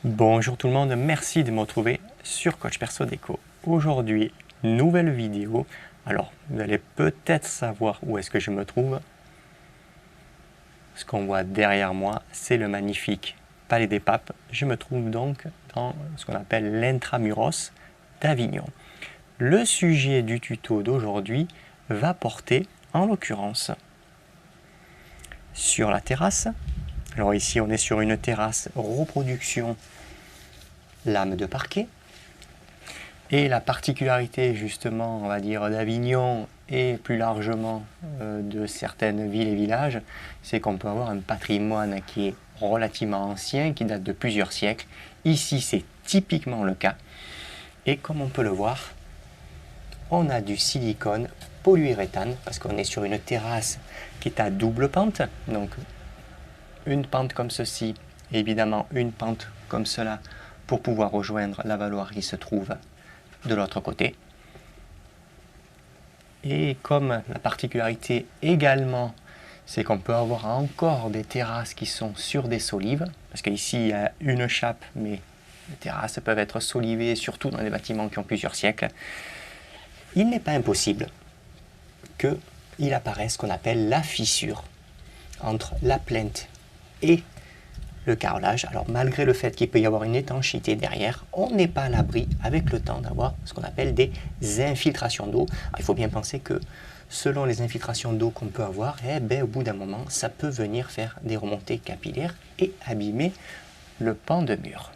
Bonjour tout le monde, merci de me retrouver sur Coach Perso Déco. Aujourd'hui, nouvelle vidéo. Alors, vous allez peut-être savoir où est-ce que je me trouve. Ce qu'on voit derrière moi, c'est le magnifique Palais des Papes. Je me trouve donc dans ce qu'on appelle l'Intramuros d'Avignon. Le sujet du tuto d'aujourd'hui va porter, en l'occurrence, sur la terrasse. Alors ici, on est sur une terrasse reproduction lame de parquet. Et la particularité justement, on va dire, d'Avignon et plus largement de certaines villes et villages, c'est qu'on peut avoir un patrimoine qui est relativement ancien, qui date de plusieurs siècles. Ici, c'est typiquement le cas. Et comme on peut le voir, on a du silicone polyuréthane, parce qu'on est sur une terrasse qui est à double pente. Donc, une pente comme ceci, et évidemment une pente comme cela, pour pouvoir rejoindre la valoir qui se trouve de l'autre côté. Et comme la particularité également, c'est qu'on peut avoir encore des terrasses qui sont sur des solives, parce qu'ici il y a une chape, mais les terrasses peuvent être solivées, surtout dans les bâtiments qui ont plusieurs siècles. Il n'est pas impossible qu'il apparaisse ce qu'on appelle la fissure entre la plinthe et le carrelage. Alors malgré le fait qu'il peut y avoir une étanchéité derrière, on n'est pas à l'abri avec le temps d'avoir ce qu'on appelle des infiltrations d'eau. Il faut bien penser que selon les infiltrations d'eau qu'on peut avoir, au bout d'un moment, ça peut venir faire des remontées capillaires et abîmer le pan de mur.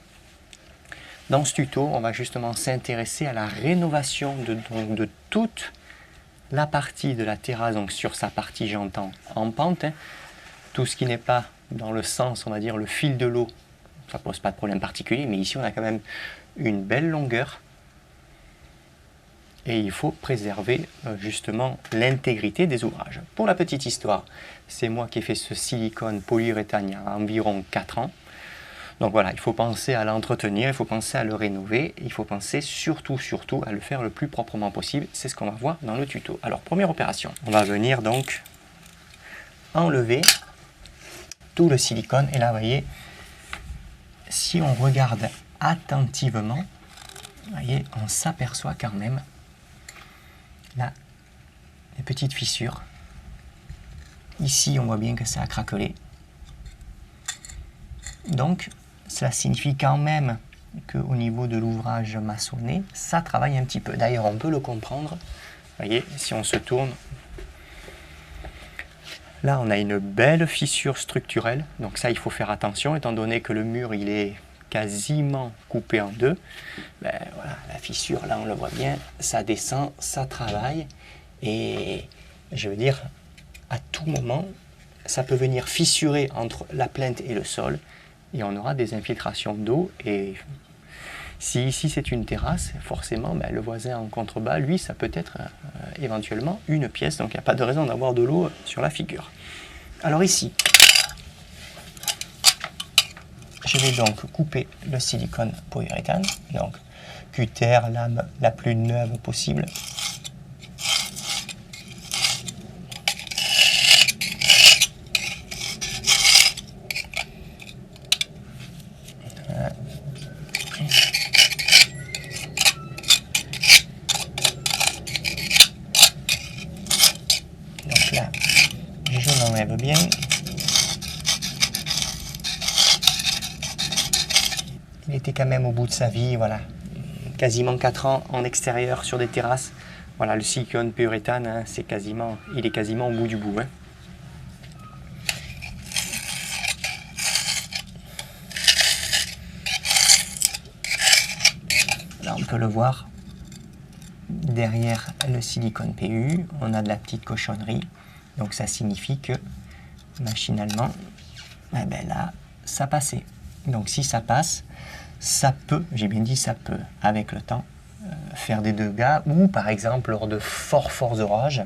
Dans ce tuto, on va justement s'intéresser à la rénovation de toute la partie de la terrasse, donc sur sa partie, j'entends, en pente, tout ce qui n'est pas dans le sens, on va dire, le fil de l'eau, ça ne pose pas de problème particulier, mais ici on a quand même une belle longueur et il faut préserver justement l'intégrité des ouvrages. Pour la petite histoire, c'est moi qui ai fait ce silicone polyuréthane il y a environ 4 ans. Donc voilà, il faut penser à l'entretenir, il faut penser à le rénover, il faut penser surtout à le faire le plus proprement possible. C'est ce qu'on va voir dans le tuto. Alors, première opération, on va venir donc enlever tout le silicone. Et là, vous voyez, si on regarde attentivement, vous voyez, on s'aperçoit quand même là les petites fissures. Ici, on voit bien que ça a craquelé. Donc, cela signifie quand même qu'au niveau de l'ouvrage maçonné, ça travaille un petit peu. D'ailleurs, on peut le comprendre. Vous voyez, si on se tourne, là, on a une belle fissure structurelle. Donc ça, il faut faire attention, étant donné que le mur, il est quasiment coupé en deux. Voilà, la fissure, là, on le voit bien, ça descend, ça travaille. Et je veux dire, à tout moment, ça peut venir fissurer entre la plinthe et le sol. Et on aura des infiltrations d'eau. Et si ici, c'est une terrasse, forcément, le voisin en contrebas, lui, ça peut être éventuellement une pièce. Donc, il n'y a pas de raison d'avoir de l'eau sur la figure. Alors ici, je vais donc couper le silicone polyuréthane. Donc, cutter, lame la plus neuve possible. Donc là, je l'enlève bien. Il était quand même au bout de sa vie, voilà. Quasiment 4 ans en extérieur sur des terrasses. Voilà, le silicone polyuréthane, c'est quasiment, il est quasiment au bout du bout. Là, on peut le voir. Derrière le silicone PU, on a de la petite cochonnerie. Donc ça signifie que machinalement, là, ça passait. Donc si ça passe, ça peut, j'ai bien dit ça peut, avec le temps, faire des dégâts, ou par exemple lors de forts orages,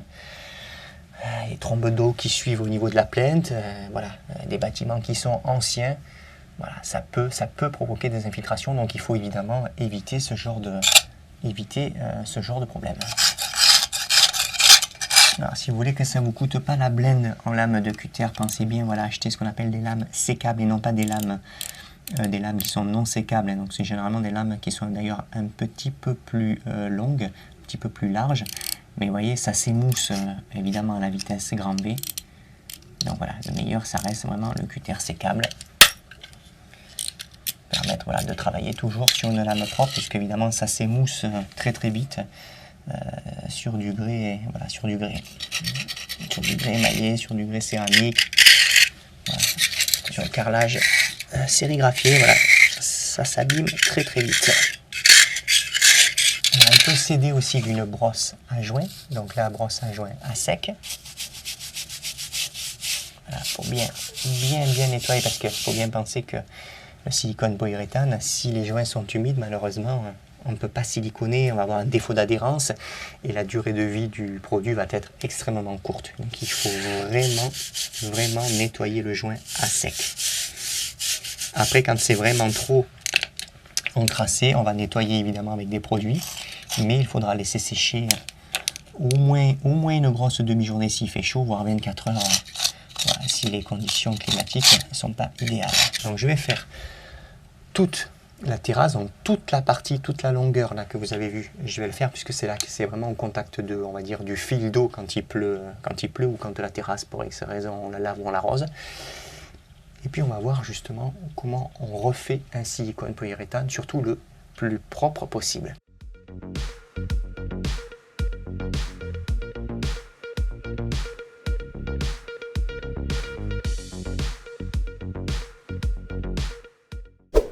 les trombes d'eau qui suivent au niveau de la plinthe, voilà, des bâtiments qui sont anciens, voilà, ça peut provoquer des infiltrations, donc il faut évidemment éviter ce genre de problème. Alors, si vous voulez que ça ne vous coûte pas la blende en lame de cutter, pensez bien, voilà, acheter ce qu'on appelle des lames sécables et non pas des lames des lames qui sont non sécables, hein. Donc c'est généralement des lames qui sont d'ailleurs un petit peu plus longues, un petit peu plus larges. Mais vous voyez, ça s'émousse évidemment à la vitesse grand V. Donc voilà, le meilleur, ça reste vraiment le cutter sécable. Permettre voilà, de travailler toujours sur une lame propre, puisque évidemment ça s'émousse très très vite sur du grès, voilà, sur du grès émaillé, sur du grès céramique, voilà, sur le carrelage sérigraphié, voilà, ça s'abîme très très vite. Alors, on peut s'aider aussi d'une brosse à joint, donc la brosse à joint à sec. Voilà, pour bien nettoyer, parce qu'il faut bien penser que le silicone polyuréthane, si les joints sont humides, malheureusement, on ne peut pas siliconer, on va avoir un défaut d'adhérence et la durée de vie du produit va être extrêmement courte. Donc il faut vraiment nettoyer le joint à sec. Après, quand c'est vraiment trop encrassé, on va nettoyer évidemment avec des produits, mais il faudra laisser sécher au moins une grosse demi-journée s'il fait chaud, voire 24 heures, voilà, si les conditions climatiques ne sont pas idéales. Donc je vais faire toute la terrasse, donc toute la partie, toute la longueur là que vous avez vu, je vais le faire puisque c'est là que c'est vraiment au contact de, on va dire, du fil d'eau quand il pleut ou quand la terrasse pour X raison on la lave ou on l'arrose. Et puis on va voir justement comment on refait un silicone polyuréthane, surtout le plus propre possible.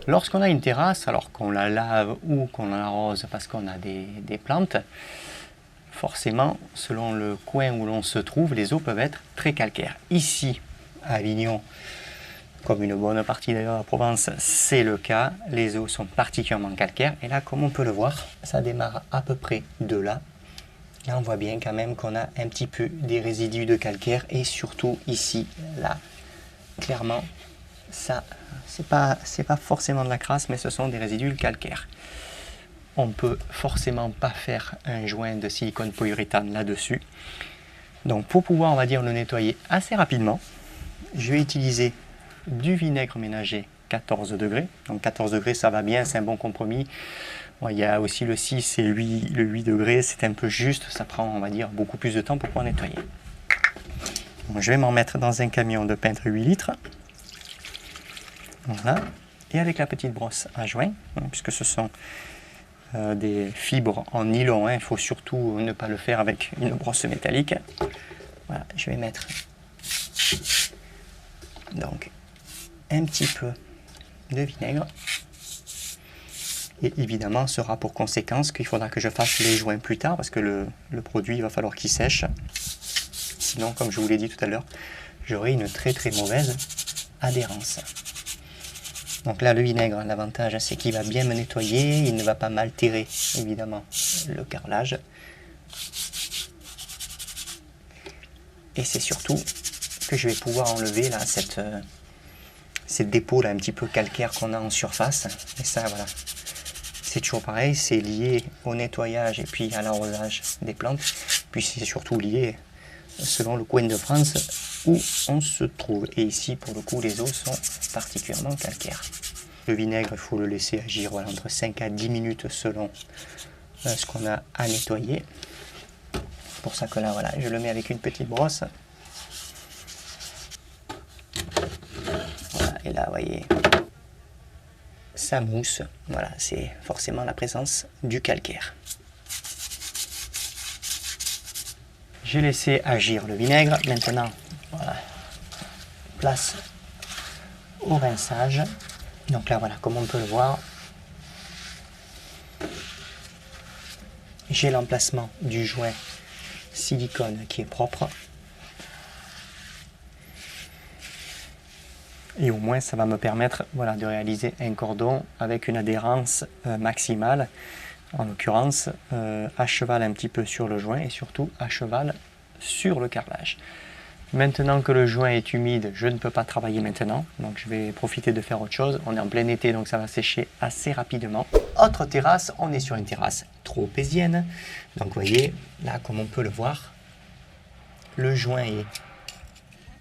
Lorsqu'on a une terrasse, alors qu'on la lave ou qu'on l'arrose parce qu'on a des plantes, forcément, selon le coin où l'on se trouve, les eaux peuvent être très calcaires. Ici, à Avignon, comme une bonne partie d'ailleurs à Provence, c'est le cas. Les eaux sont particulièrement calcaires. Et là, comme on peut le voir, ça démarre à peu près de là. Là, on voit bien quand même qu'on a un petit peu des résidus de calcaire. Et surtout ici, là, clairement, ça, c'est pas forcément de la crasse, mais ce sont des résidus calcaires. On peut forcément pas faire un joint de silicone polyuréthane là-dessus. Donc pour pouvoir, on va dire, le nettoyer assez rapidement, je vais utiliser du vinaigre ménager 14 degrés. Donc 14 degrés, ça va bien, c'est un bon compromis. Bon, il y a aussi le 6 et le 8 degrés, c'est un peu juste, ça prend, on va dire, beaucoup plus de temps pour pouvoir nettoyer. Donc, je vais m'en mettre dans un camion de peintre 8 litres. Voilà. Et avec la petite brosse à joint, puisque ce sont des fibres en nylon, il faut surtout ne pas le faire avec une brosse métallique. Voilà, je vais mettre donc un petit peu de vinaigre. Et évidemment, ce sera pour conséquence qu'il faudra que je fasse les joints plus tard, parce que le produit, il va falloir qu'il sèche. Sinon, comme je vous l'ai dit tout à l'heure, j'aurai une très très mauvaise adhérence. Donc là, le vinaigre, l'avantage, c'est qu'il va bien me nettoyer, il ne va pas m'altérer, évidemment, le carrelage. Et c'est surtout que je vais pouvoir enlever là, ces dépôts là, un petit peu calcaires qu'on a en surface. Et ça, voilà, c'est toujours pareil, c'est lié au nettoyage et puis à l'arrosage des plantes. Puis c'est surtout lié selon le coin de France où on se trouve. Et ici, pour le coup, les eaux sont particulièrement calcaires. Le vinaigre, il faut le laisser agir voilà, entre 5 à 10 minutes selon ce qu'on a à nettoyer. C'est pour ça que là, voilà, je le mets avec une petite brosse. Voilà, et là, vous voyez, ça mousse. Voilà, c'est forcément la présence du calcaire. J'ai laissé agir le vinaigre. Maintenant, voilà, place au rinçage. Donc là, voilà, comme on peut le voir, j'ai l'emplacement du joint silicone qui est propre. Et au moins, ça va me permettre voilà, de réaliser un cordon avec une adhérence maximale, en l'occurrence à cheval un petit peu sur le joint et surtout à cheval sur le carrelage. Maintenant que le joint est humide, je ne peux pas travailler maintenant, donc je vais profiter de faire autre chose. On est en plein été, donc ça va sécher assez rapidement. Autre terrasse, on est sur une terrasse tropézienne. Donc vous voyez, là comme on peut le voir, le joint est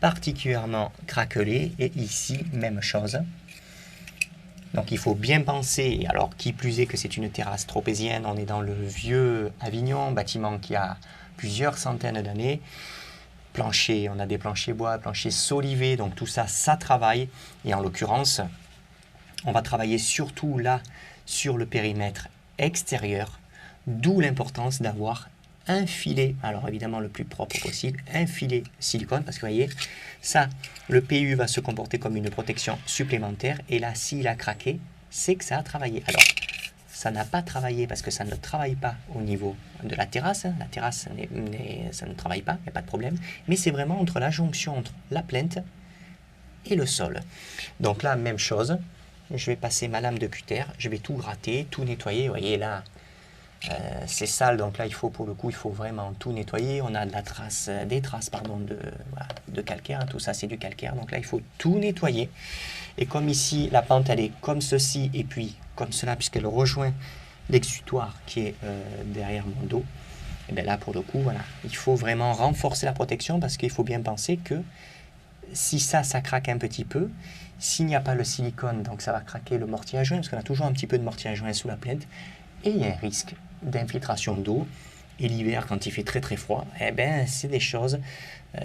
particulièrement craquelé et ici, même chose. Donc il faut bien penser, alors qui plus est que c'est une terrasse tropézienne, on est dans le vieux Avignon, bâtiment qui a plusieurs centaines d'années. Plancher, on a des planchers bois, planchers solivés, donc tout ça, ça travaille. Et en l'occurrence, on va travailler surtout là sur le périmètre extérieur, d'où l'importance d'avoir un filet, alors évidemment le plus propre possible, un filet silicone, parce que vous voyez, ça, le PU va se comporter comme une protection supplémentaire, et là, s'il a craqué, c'est que ça a travaillé. Alors, ça n'a pas travaillé parce que ça ne travaille pas au niveau de la terrasse, la terrasse, ça ne travaille pas, il n'y a pas de problème, mais c'est vraiment entre la jonction entre la plinthe et le sol. Donc là, même chose, je vais passer ma lame de cutter, je vais tout gratter, tout nettoyer, vous voyez là, c'est sale, donc là il faut pour le coup, il faut vraiment tout nettoyer. On a des traces de calcaire, tout ça c'est du calcaire, donc là il faut tout nettoyer. Et comme ici la pente elle est comme ceci et puis comme cela puisqu'elle rejoint l'exutoire qui est derrière mon dos, et bien là pour le coup voilà, il faut vraiment renforcer la protection parce qu'il faut bien penser que si ça craque un petit peu, s'il n'y a pas le silicone, donc ça va craquer le mortier à joint parce qu'on a toujours un petit peu de mortier à joint sous la plinthe. Et il y a un risque d'infiltration d'eau. Et l'hiver, quand il fait très très froid, eh ben, c'est des choses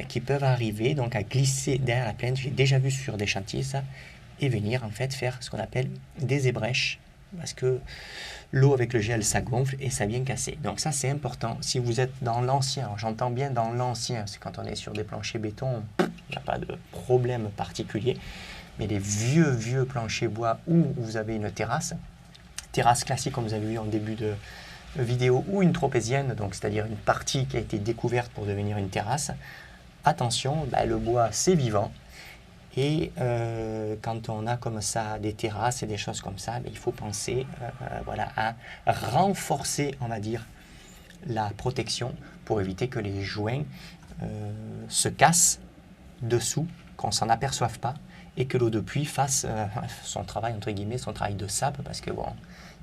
qui peuvent arriver donc à glisser derrière la plinthe. J'ai déjà vu sur des chantiers ça, et venir en fait faire ce qu'on appelle des ébrèches. Parce que l'eau avec le gel, ça gonfle et ça vient casser. Donc ça, c'est important. Si vous êtes dans l'ancien, j'entends bien dans l'ancien, c'est quand on est sur des planchers béton, il n'y a pas de problème particulier. Mais les vieux planchers bois où vous avez une terrasse classique comme vous avez vu en début de vidéo ou une tropézienne, donc c'est-à-dire une partie qui a été découverte pour devenir une terrasse, attention, le bois c'est vivant et quand on a comme ça des terrasses et des choses comme ça, il faut penser voilà, à renforcer, on va dire, la protection pour éviter que les joints se cassent dessous, qu'on s'en aperçoive pas et que l'eau de pluie fasse son travail, entre guillemets, son travail de sable, parce que bon,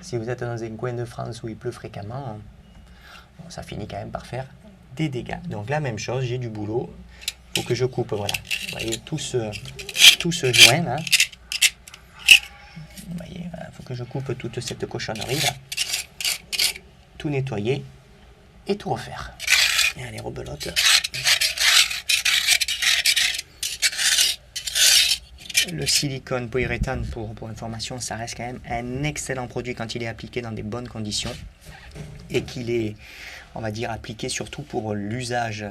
si vous êtes dans un coin de France où il pleut fréquemment, bon, ça finit quand même par faire des dégâts. Donc la même chose, j'ai du boulot, il faut que je coupe, voilà, vous voyez, tout ce joint là, vous voyez, il faut que je coupe toute cette cochonnerie là, tout nettoyer et tout refaire. Et allez, rebelote. Le silicone polyuréthane, pour information, ça reste quand même un excellent produit quand il est appliqué dans des bonnes conditions et qu'il est, on va dire, appliqué surtout pour l'usage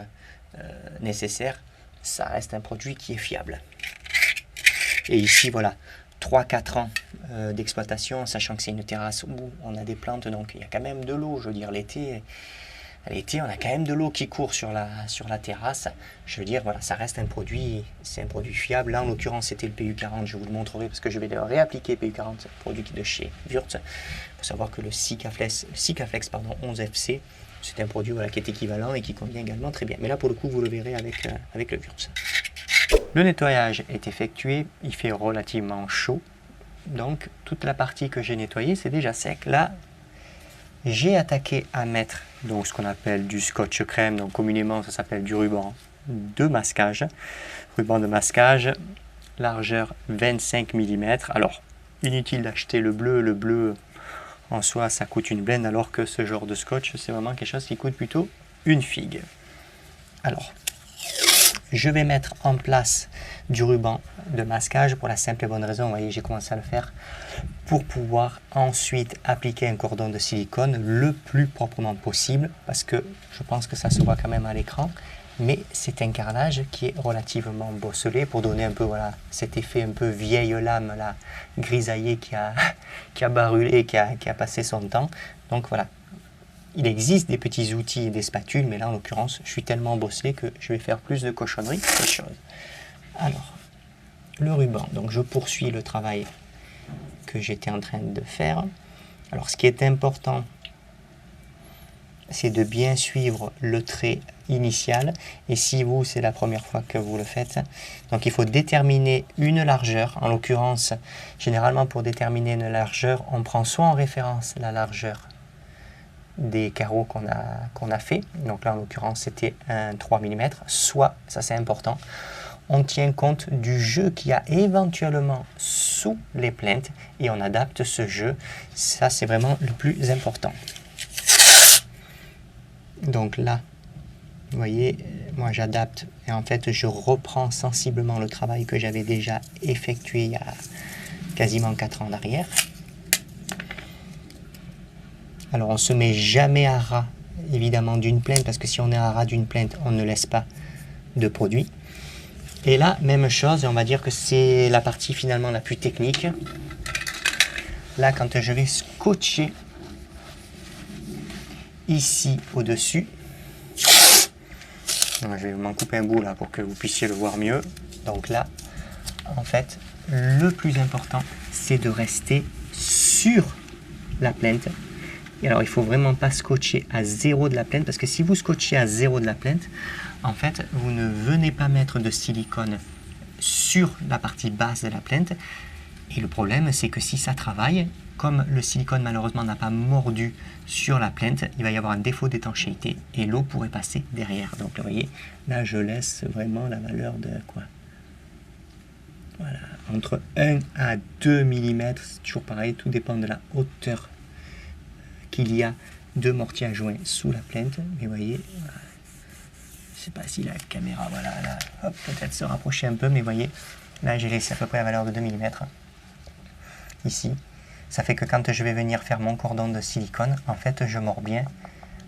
nécessaire. Ça reste un produit qui est fiable. Et ici, voilà, 3-4 ans d'exploitation, sachant que c'est une terrasse où on a des plantes, donc il y a quand même de l'eau. Je veux dire, l'été, on a quand même de l'eau qui court sur la terrasse. Je veux dire, voilà, ça reste un produit, c'est un produit fiable. Là, en l'occurrence, c'était le PU40. Je vous le montrerai parce que je vais le réappliquer, PU40, produit de chez Wurtz. Il faut savoir que le Sikaflex 11FC, c'est un produit voilà, qui est équivalent et qui convient également très bien. Mais là, pour le coup, vous le verrez avec le Wurtz. Le nettoyage est effectué. Il fait relativement chaud. Donc, toute la partie que j'ai nettoyée, c'est déjà sec. Là, j'ai attaqué à mettre donc, ce qu'on appelle du scotch crème, donc communément ça s'appelle du ruban de masquage. Ruban de masquage, largeur 25 mm. Alors, inutile d'acheter le bleu en soi ça coûte une blende, alors que ce genre de scotch c'est vraiment quelque chose qui coûte plutôt une figue. Alors, je vais mettre en place du ruban de masquage pour la simple et bonne raison, vous voyez j'ai commencé à le faire, pour pouvoir ensuite appliquer un cordon de silicone le plus proprement possible, parce que je pense que ça se voit quand même à l'écran, mais c'est un carrelage qui est relativement bosselé pour donner un peu voilà, cet effet un peu vieille lame là, grisaillée qui a barulé, qui a passé son temps. Donc voilà, il existe des petits outils et des spatules, mais là en l'occurrence je suis tellement bosselé que je vais faire plus de cochonneries que de choses. Alors, le ruban, donc je poursuis le travail que j'étais en train de faire. Alors ce qui est important, c'est de bien suivre le trait initial, et si vous c'est la première fois que vous le faites, donc il faut déterminer une largeur. En l'occurrence, généralement pour déterminer une largeur, on prend soit en référence la largeur des carreaux qu'on a fait, donc là en l'occurrence c'était un 3 mm, soit, ça c'est important, on tient compte du jeu qu'il y a éventuellement sous les plinthes et on adapte ce jeu. Ça, c'est vraiment le plus important. Donc là, vous voyez, moi j'adapte et en fait je reprends sensiblement le travail que j'avais déjà effectué il y a quasiment 4 ans en arrière. Alors on ne se met jamais à ras évidemment d'une plainte parce que si on est à ras d'une plainte, on ne laisse pas de produit. Et là, même chose, on va dire que c'est la partie finalement la plus technique. Là, quand je vais scotcher ici au-dessus, je vais m'en couper un bout là pour que vous puissiez le voir mieux. Donc là, en fait, le plus important, c'est de rester sur la plainte. Et alors, il ne faut vraiment pas scotcher à 0 de la plainte parce que si vous scotchez à 0 de la plainte, en fait, vous ne venez pas mettre de silicone sur la partie basse de la plainte. Et le problème, c'est que si ça travaille, comme le silicone malheureusement n'a pas mordu sur la plainte, il va y avoir un défaut d'étanchéité et l'eau pourrait passer derrière. Donc vous voyez, là je laisse vraiment la valeur de quoi? Voilà, entre 1 à 2 mm, c'est toujours pareil, tout dépend de la hauteur qu'il y a de mortier à joint sous la plainte. Mais vous voyez, je ne sais pas si la caméra, voilà, là, hop, peut-être se rapprocher un peu, mais vous voyez, là j'ai laissé à peu près la valeur de 2 mm. Ici, ça fait que quand je vais venir faire mon cordon de silicone, en fait, je mords bien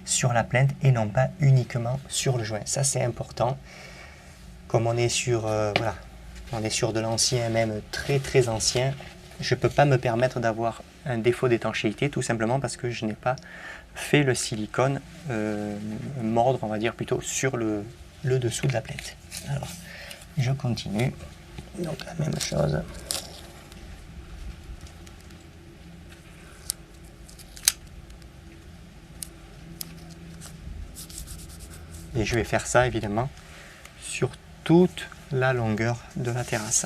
sur la plainte et non pas uniquement sur le joint. Ça, c'est important. Comme on est sur, voilà, on est sur de l'ancien, même très très ancien, je ne peux pas me permettre d'avoir un défaut d'étanchéité, tout simplement parce que je n'ai pas fait le silicone mordre, on va dire plutôt sur le dessous de la plainte. Alors, je continue. Donc la même chose. Et je vais faire ça évidemment sur toute la longueur de la terrasse.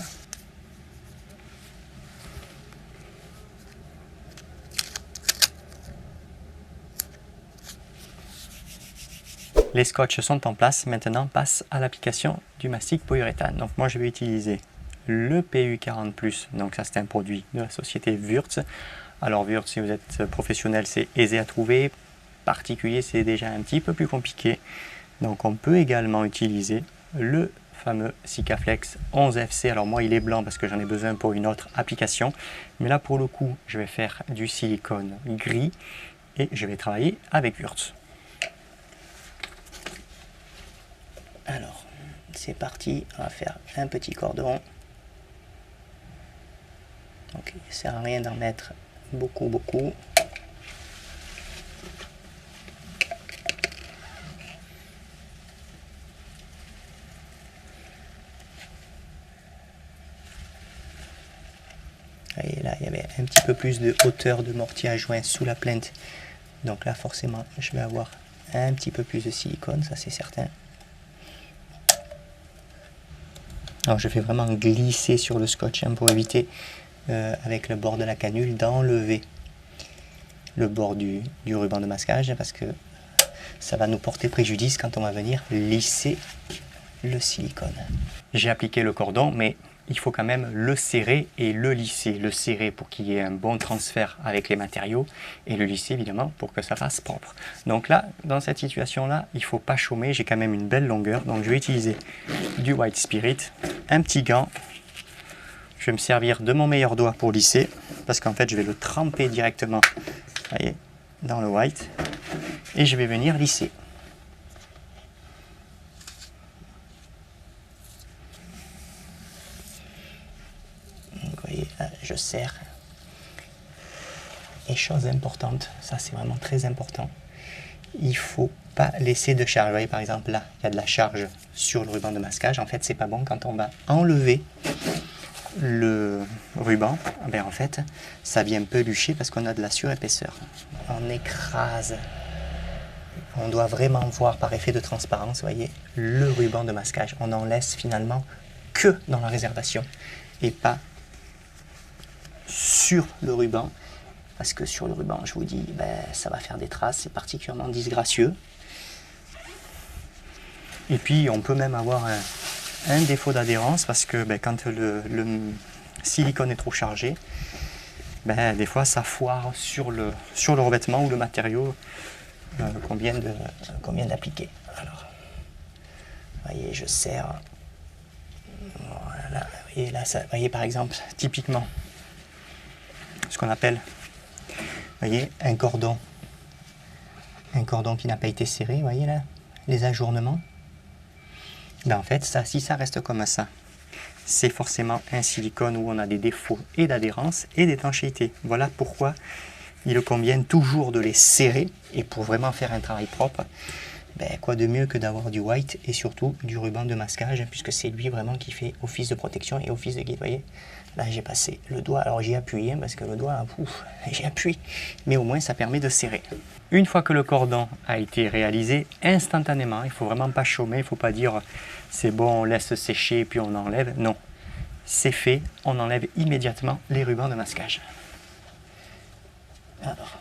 Les scotches sont en place, maintenant passe à l'application du mastic polyuréthane. Donc moi je vais utiliser le PU40+, donc ça c'est un produit de la société Wurtz. Alors Wurtz, si vous êtes professionnel, c'est aisé à trouver, particulier c'est déjà un petit peu plus compliqué. Donc on peut également utiliser le fameux Sikaflex 11FC. Alors moi il est blanc parce que j'en ai besoin pour une autre application. Mais là pour le coup je vais faire du silicone gris et je vais travailler avec Wurtz. Alors c'est parti, on va faire un petit cordon. Donc il ne sert à rien d'en mettre beaucoup. Et là, il y avait un petit peu plus de hauteur de mortier à joint sous la plainte. Donc là, forcément, je vais avoir un petit peu plus de silicone, ça c'est certain. Alors je vais vraiment glisser sur le scotch pour éviter, avec le bord de la canule, d'enlever le bord du ruban de masquage parce que ça va nous porter préjudice quand on va venir lisser le silicone. J'ai appliqué le cordon, mais il faut quand même le serrer et le lisser. Le serrer pour qu'il y ait un bon transfert avec les matériaux et le lisser évidemment pour que ça fasse propre. Donc là, dans cette situation-là, il ne faut pas chômer. J'ai quand même une belle longueur. Donc je vais utiliser du White Spirit, un petit gant. Je vais me servir de mon meilleur doigt pour lisser parce qu'en fait, je vais le tremper directement, voyez, dans le white et je vais venir lisser. Je serre. Et chose importante, ça c'est vraiment très important, il ne faut pas laisser de charge. Vous voyez par exemple là, il y a de la charge sur le ruban de masquage. En fait, c'est pas bon quand on va enlever le ruban. Ben, en fait, ça vient pelucher parce qu'on a de la surépaisseur. On écrase. On doit vraiment voir par effet de transparence, vous voyez, le ruban de masquage. On en laisse finalement que dans la réservation et pas sur le ruban, parce que sur le ruban, je vous dis, ça va faire des traces, c'est particulièrement disgracieux. Et puis, on peut même avoir un défaut d'adhérence parce que quand le silicone est trop chargé, des fois ça foire sur le revêtement ou le matériau qu'on vient d'appliquer. Alors, vous voyez, je serre. Voilà. Et là, vous voyez par exemple, typiquement, ce qu'on appelle, vous voyez, un cordon qui n'a pas été serré, vous voyez là, les ajournements. En fait, si ça reste comme ça, c'est forcément un silicone où on a des défauts et d'adhérence et d'étanchéité. Voilà pourquoi il convient toujours de les serrer, et pour vraiment faire un travail propre, quoi de mieux que d'avoir du white et surtout du ruban de masquage, puisque c'est lui vraiment qui fait office de protection et office de guide. Vous voyez, là j'ai passé le doigt, alors j'ai appuyé parce que le doigt, j'ai appuyé, mais au moins ça permet de serrer. Une fois que le cordon a été réalisé, instantanément, il ne faut vraiment pas chômer, il ne faut pas dire c'est bon, on laisse sécher puis on enlève. Non, c'est fait, on enlève immédiatement les rubans de masquage. Alors.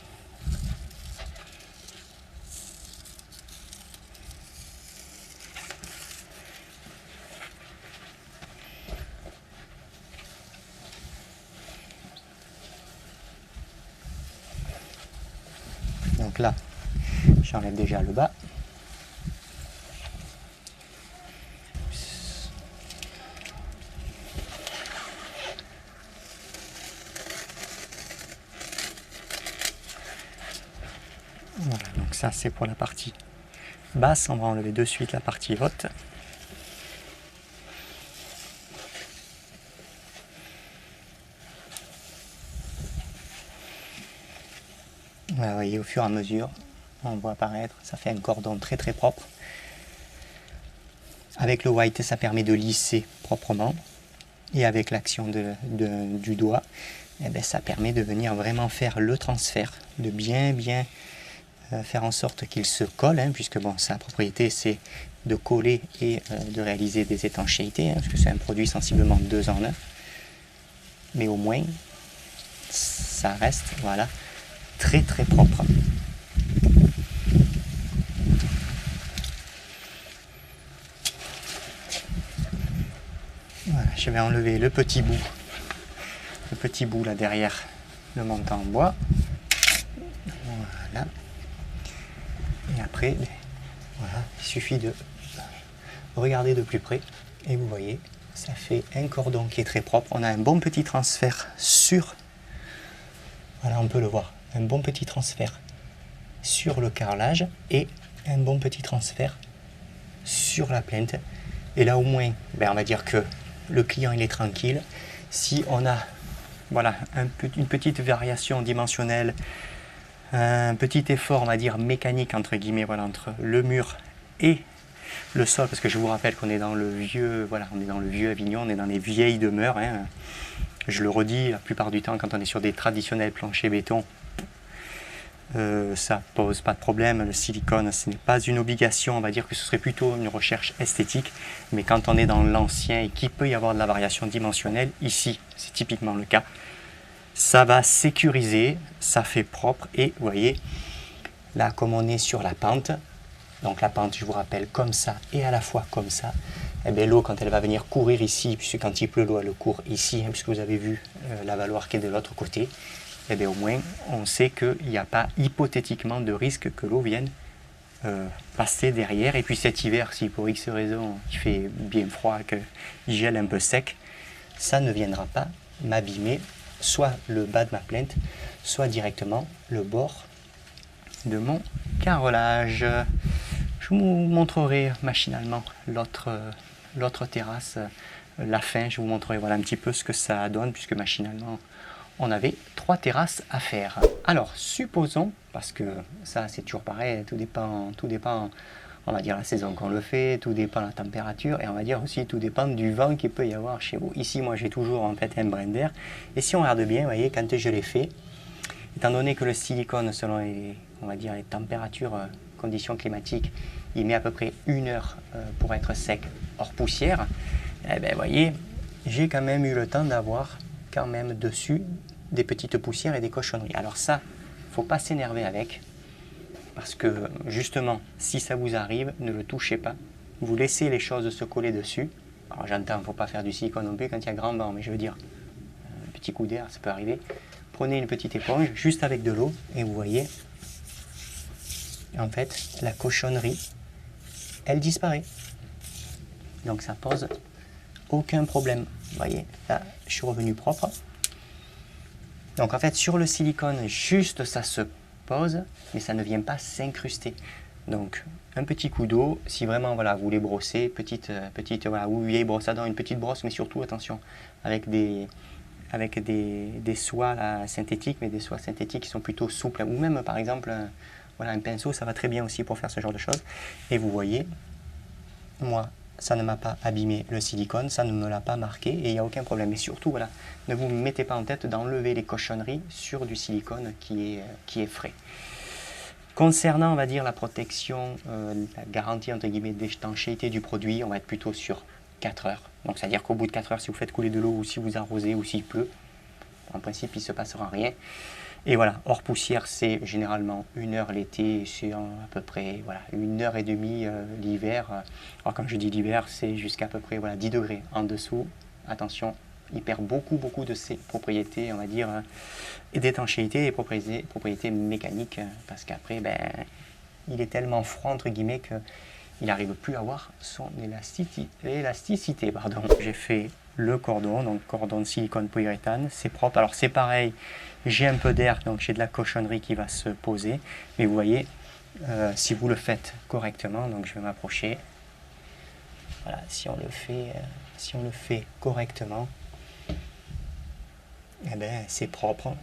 Donc là, j'enlève déjà le bas. Voilà, donc ça c'est pour la partie basse. On va enlever de suite la partie haute. Voilà, vous voyez, au fur et à mesure, on voit apparaître, ça fait un cordon très très propre. Avec le white, ça permet de lisser proprement. Et avec l'action du doigt, ça permet de venir vraiment faire le transfert, de bien faire en sorte qu'il se colle, puisque sa propriété c'est de coller et de réaliser des étanchéités, parce que c'est un produit sensiblement 2 en 1. Mais au moins, ça reste, voilà, très très propre. Voilà, je vais enlever le petit bout là derrière le montant en bois. Voilà. Et après, voilà, il suffit de regarder de plus près et vous voyez, ça fait un cordon qui est très propre. On a un bon petit transfert sur, voilà, on peut le voir, un bon petit transfert sur le carrelage et un bon petit transfert sur la plainte. Et là au moins, on va dire que le client il est tranquille. Si on a voilà, une petite variation dimensionnelle, un petit effort, on va dire mécanique entre guillemets, voilà, entre le mur et le sol, parce que je vous rappelle qu'on est dans le vieux, voilà, on est dans le vieux Avignon, on est dans les vieilles demeures. Je le redis, la plupart du temps, quand on est sur des traditionnels planchers béton, ça pose pas de problème. Le silicone, ce n'est pas une obligation, on va dire que ce serait plutôt une recherche esthétique. Mais quand on est dans l'ancien et qu'il peut y avoir de la variation dimensionnelle, ici, c'est typiquement le cas. Ça va sécuriser, ça fait propre et vous voyez, là comme on est sur la pente, donc la pente je vous rappelle comme ça et à la fois comme ça, l'eau quand elle va venir courir ici, puisque quand il pleut l'eau elle court ici, puisque vous avez vu la valoir qui est de l'autre côté, au moins on sait qu'il n'y a pas hypothétiquement de risque que l'eau vienne passer derrière. Et puis cet hiver, si pour X raison il fait bien froid, qu'il gèle un peu sec, ça ne viendra pas m'abîmer soit le bas de ma plainte, soit directement le bord de mon carrelage. Je vous montrerai machinalement l'autre terrasse, la fin. Je vous montrerai voilà, un petit peu ce que ça donne, puisque machinalement on avait 3 terrasses à faire. Alors supposons, parce que ça c'est toujours pareil, tout dépend, on va dire la saison qu'on le fait, tout dépend de la température, et on va dire aussi tout dépend du vent qu'il peut y avoir chez vous. Ici moi j'ai toujours en fait un brin d'air, et si on regarde bien, vous voyez, quand je l'ai fait, étant donné que le silicone selon on va dire les températures, conditions climatiques, il met à peu près 1 heure pour être sec hors poussière, vous voyez, j'ai quand même eu le temps d'avoir quand même dessus des petites poussières et des cochonneries. Alors ça, il ne faut pas s'énerver avec, parce que justement, si ça vous arrive, ne le touchez pas. Vous laissez les choses se coller dessus. Alors j'entends, il ne faut pas faire du silicone non plus quand il y a grand vent, mais je veux dire, un petit coup d'air, ça peut arriver. Prenez une petite éponge, juste avec de l'eau, et vous voyez, en fait, la cochonnerie, elle disparaît. Donc ça pose aucun problème. Vous voyez, là, je suis revenu propre. Donc en fait, sur le silicone, juste ça se pose, mais ça ne vient pas s'incruster. Donc un petit coup d'eau, si vraiment voilà, vous voulez brosser, petite voilà, vous vieille brosse à dents, une petite brosse, mais surtout attention, avec des soies là, synthétiques, mais des soies synthétiques qui sont plutôt souples, ou même par exemple voilà, un pinceau, ça va très bien aussi pour faire ce genre de choses. Et vous voyez, moi, ça ne m'a pas abîmé le silicone, ça ne me l'a pas marqué et il n'y a aucun problème. Et surtout, voilà, ne vous mettez pas en tête d'enlever les cochonneries sur du silicone qui est frais. Concernant, on va dire, la protection, la garantie entre guillemets d'étanchéité du produit, on va être plutôt sur 4 heures. Donc, c'est-à-dire qu'au bout de 4 heures, si vous faites couler de l'eau ou si vous arrosez ou s'il pleut, en principe, il ne se passera rien. Et voilà, hors poussière, c'est généralement 1 heure l'été, c'est à peu près voilà, 1h30 l'hiver. Alors quand je dis l'hiver, c'est jusqu'à peu près voilà, 10 degrés en dessous. Attention, il perd beaucoup de ses propriétés, on va dire, d'étanchéité et propriétés mécaniques, parce qu'après, ben, il est tellement froid, entre guillemets, qu'il n'arrive plus à avoir son élasticité. J'ai fait le cordon, donc cordon de silicone polyuréthane, c'est propre. Alors c'est pareil, j'ai un peu d'air, donc j'ai de la cochonnerie qui va se poser, mais vous voyez, si vous le faites correctement, donc je vais m'approcher, voilà, si on le fait correctement, eh ben, c'est propre.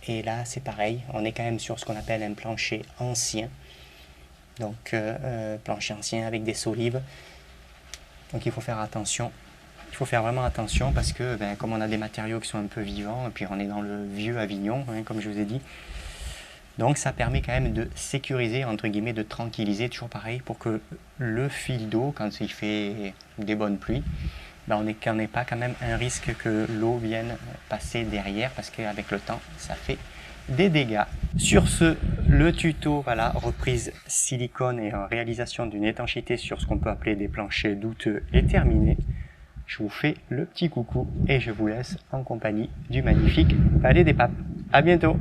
Et là c'est pareil, on est quand même sur ce qu'on appelle un plancher ancien, donc plancher ancien avec des solives, donc il faut faire attention. Il faut faire vraiment attention parce que ben, comme on a des matériaux qui sont un peu vivants, et puis on est dans le vieux Avignon, hein, comme je vous ai dit, donc ça permet quand même de sécuriser, entre guillemets, de tranquilliser, toujours pareil, pour que le fil d'eau, quand il fait des bonnes pluies, ben, on n'ait pas quand même un risque que l'eau vienne passer derrière, parce qu'avec le temps, ça fait des dégâts. Sur ce, le tuto, voilà, reprise silicone et réalisation d'une étanchéité sur ce qu'on peut appeler des planchers douteux est terminé. Je vous fais le petit coucou et je vous laisse en compagnie du magnifique Palais des Papes. À bientôt!